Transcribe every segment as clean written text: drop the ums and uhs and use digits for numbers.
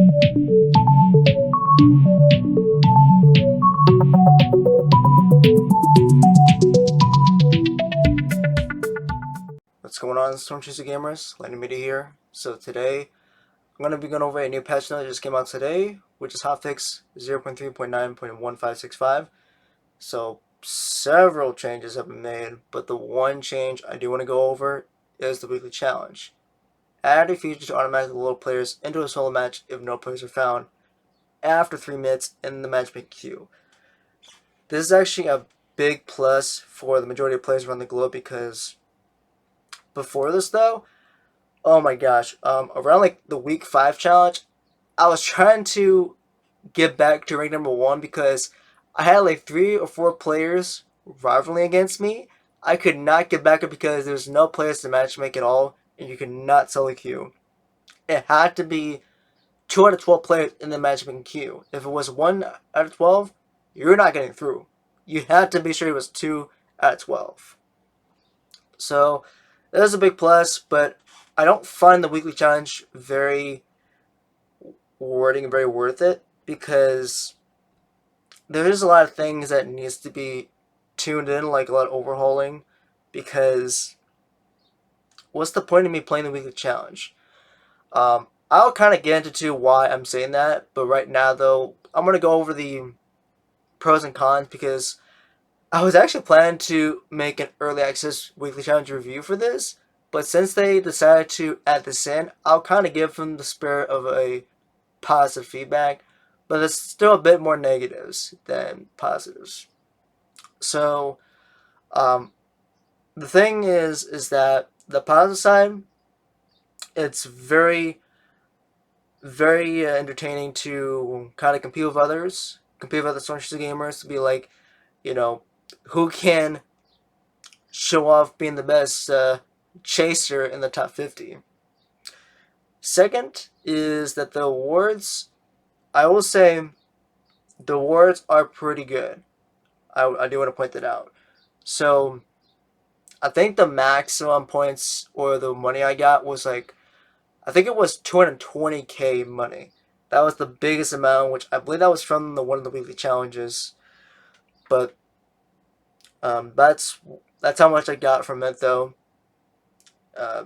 What's going on, Storm Chaser Gamers? Landon Media here. So today, I'm going to be going over a new patch note that just came out today, which is Hotfix 0.3.9.1565. So several changes have been made, but the one change I do want to go over is the Weekly Challenge. Add a feature to automatically load players into a solo match if no players are found after 3 minutes in the matchmaking queue. This is actually a big plus for the majority of players around the globe because before this though, oh my gosh, around like the week 5 challenge, I was trying to get back to rank number 1 because I had like 3 or 4 players rivaling against me. I could not get back up because there's no players to matchmake at all, and you could not solo queue. It had to be 2 out of 12 players in the matchmaking queue. If it was 1 out of 12, you're not getting through. You had to be sure it was 2 out of 12. So that is a big plus, but I don't find the weekly challenge very rewarding and very worth it because there is a lot of things that needs to be tuned in, like a lot of overhauling, because what's the point of me playing the weekly challenge? I'll kind of get into why I'm saying that, but right now though, I'm going to go over the pros and cons because I was actually planning to make an early access weekly challenge review for this, but since they decided to add this in, I'll kind of give them the spirit of a positive feedback, but there's still a bit more negatives than positives. So, the thing is that the positive side, it's very, very entertaining to kind of compete with other Storm Chaser gamers to be like, you know, who can show off being the best chaser in the top 50. Second is that the awards, I will say, the awards are pretty good. I do want to point that out. So, I think the maximum points or the money I got was like, I think it was 220k money. That was the biggest amount, which I believe that was from one of the weekly challenges. But that's how much I got from it, though. I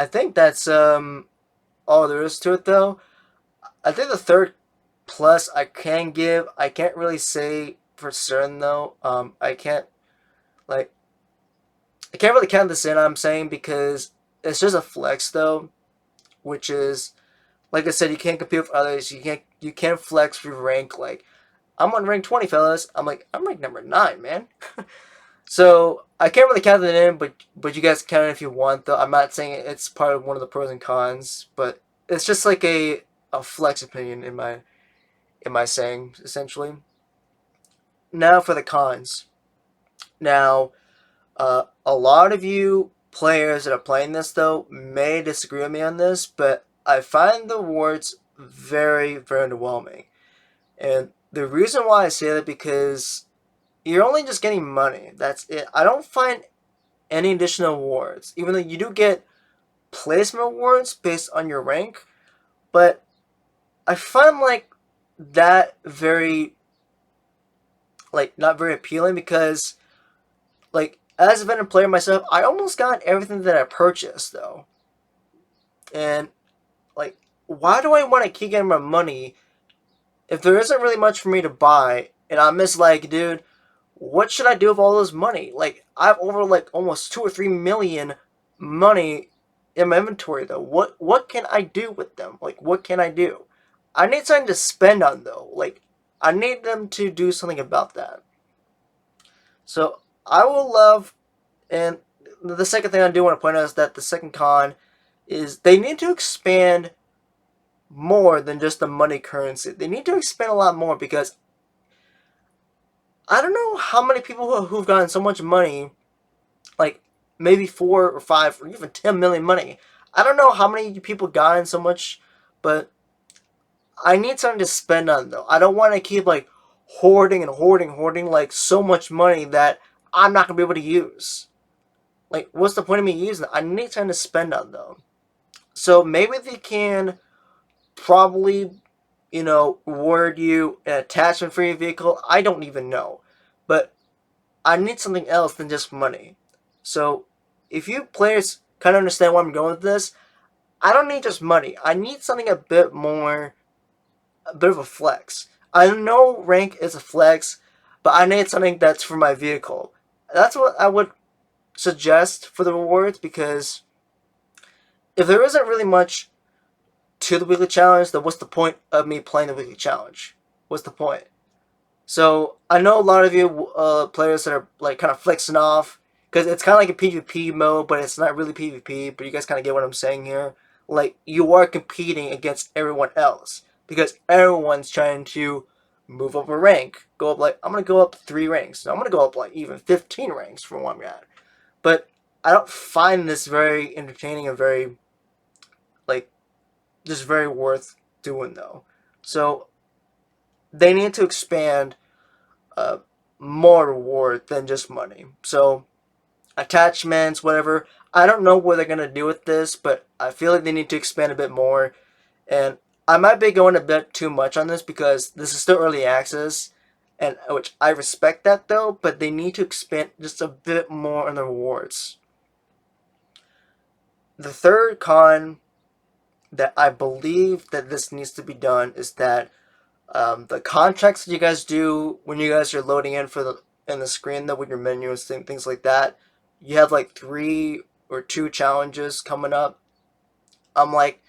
think that's all there is to it, though. I think the third plus I can't really say for certain, though. I can't really count this in, I'm saying, because it's just a flex, though, which is, like I said, you can't compete with others. You can't flex for rank. Like, I'm on rank 20, fellas. I'm rank number 9, man. So I can't really count that in, but you guys can count it if you want, though. I'm not saying it's part of one of the pros and cons, but it's just like a flex opinion in my saying, essentially. Now for the cons. Now, a lot of you players that are playing this, though, may disagree with me on this, but I find the awards very, very underwhelming. And the reason why I say that because you're only just getting money. That's it. I don't find any additional awards, even though you do get placement awards based on your rank, but I find like that very not very appealing because like as a veteran player myself, I almost got everything that I purchased though. And like why do I want to keep getting my money if there isn't really much for me to buy? And I'm just like, dude, what should I do with all this money? Like, I have over like almost 2 or 3 million money in my inventory though. What can I do with them? Like, what can I do? I need something to spend on though. Like, I need them to do something about that. So I will love, and the second thing I do want to point out is that the second con is they need to expand more than just the money currency. They need to expand a lot more because I don't know how many people who've gotten so much money, like maybe 4 or 5 or even 10 million money. I don't know how many people gotten so much, but I need something to spend on though. I don't want to keep like hoarding like so much money that I'm not gonna be able to use. Like, what's the point of me using it? I need something to spend on though. So maybe they can probably, reward you an attachment for your vehicle. I don't even know. But I need something else than just money. So if you players kind of understand where I'm going with this, I don't need just money. I need something a bit of a flex. I know rank is a flex, but I need something that's for my vehicle. That's what I would suggest for the rewards, because if there isn't really much to the weekly challenge, then what's the point of me playing the weekly challenge? What's the point? So I know a lot of you players that are like kind of flexing off, because it's kind of like a PvP mode, but it's not really PvP. But you guys kind of get what I'm saying here. Like, you are competing against everyone else, because everyone's trying to move up a rank, go up, like, I'm gonna go up 3 ranks. I'm gonna go up like even 15 ranks from where I'm at. But I don't find this very entertaining and very, like, just very worth doing though. So they need to expand uh, more reward than just money. So attachments, whatever. I don't know what they're gonna do with this, but I feel like they need to expand a bit more. And I might be going a bit too much on this because this is still early access, and which I respect that though. But they need to expand just a bit more on the rewards. The third con that I believe that this needs to be done is that the contracts that you guys do when you guys are loading in the screen though with your menus, things like that, you have like 3 or 2 challenges coming up. I'm like,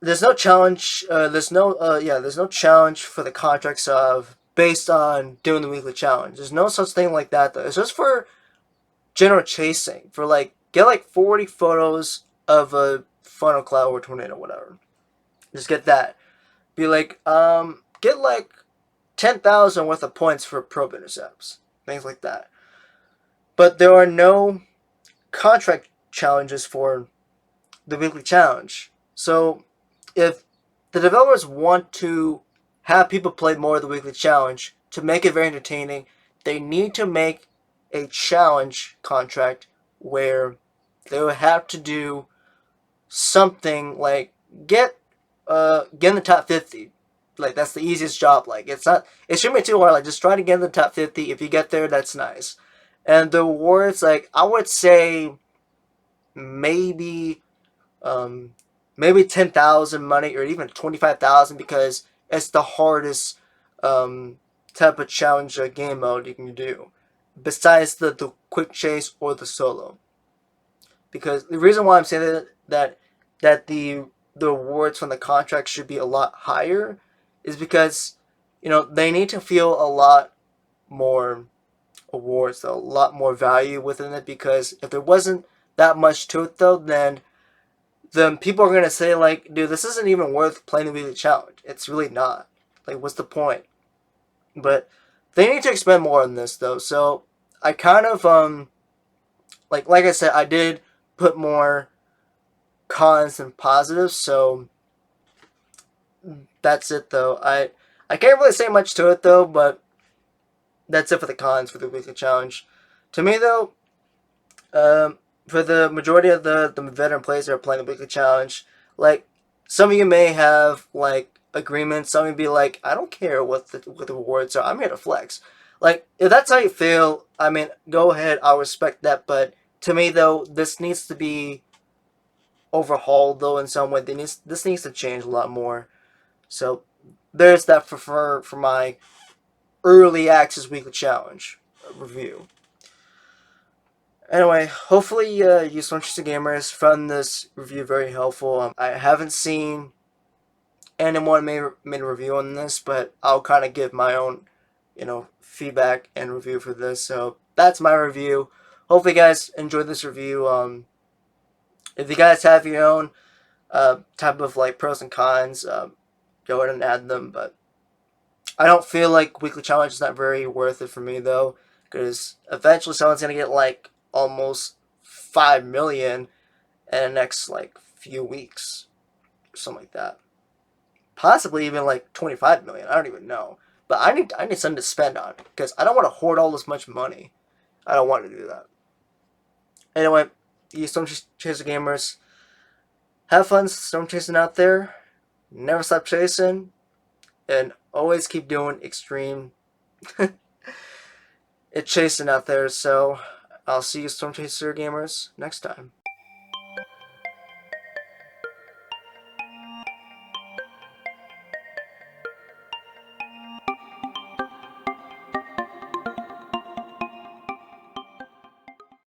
there's no challenge. There's no challenge for the contracts of based on doing the weekly challenge. There's no such thing like that though. It's just for general chasing. For like, get like 40 photos of a funnel cloud or tornado, whatever. Just get that. Be like, get like 10,000 worth of points for probe intercepts, things like that. But there are no contract challenges for the weekly challenge. So if the developers want to have people play more of the weekly challenge to make it very entertaining, they need to make a challenge contract where they will have to do something like get in the top 50. Like, that's the easiest job. Like, it shouldn't be too hard. Like, just try to get in the top 50. If you get there, that's nice. And the awards, like, I would say maybe maybe 10,000 money, or even 25,000, because it's the hardest type of challenge game mode you can do, besides the quick chase or the solo. Because the reason why I'm saying that the awards from the contract should be a lot higher is because, they need to feel a lot more awards, though, a lot more value within it. Because if there wasn't that much to it though, then people are gonna say like, dude, this isn't even worth playing the weekly challenge. It's really not. Like, what's the point? But they need to expend more on this though. So I kind of like I said, I did put more cons than positives. So that's it though. I can't really say much to it though, but that's it for the cons for the weekly challenge. To me though, for the majority of the veteran players that are playing the weekly challenge, like, some of you may have like agreements. Some of you be like, I don't care what the rewards are. I'm here to flex. Like, if that's how you feel, I mean, go ahead. I'll respect that. But to me though, this needs to be overhauled though in some way. This needs to change a lot more. So there's that for my early access weekly challenge review. Anyway, hopefully you some interesting gamers found this review very helpful. I haven't seen anyone made a review on this, but I'll kind of give my own, feedback and review for this. So that's my review. Hopefully you guys enjoyed this review. If you guys have your own type of like pros and cons, go ahead and add them. But I don't feel like weekly challenge is not very worth it for me though, because eventually someone's gonna get like almost 5 million in the next like few weeks, or something like that. Possibly even like 25 million. I don't even know. But I need something to spend on, because I don't want to hoard all this much money. I don't want to do that. Anyway, you Stone Chaser Gamers, Have fun storm chasing out there. Never stop chasing. And always keep doing extreme it's chasing out there. So I'll see you Storm Chaser gamers next time.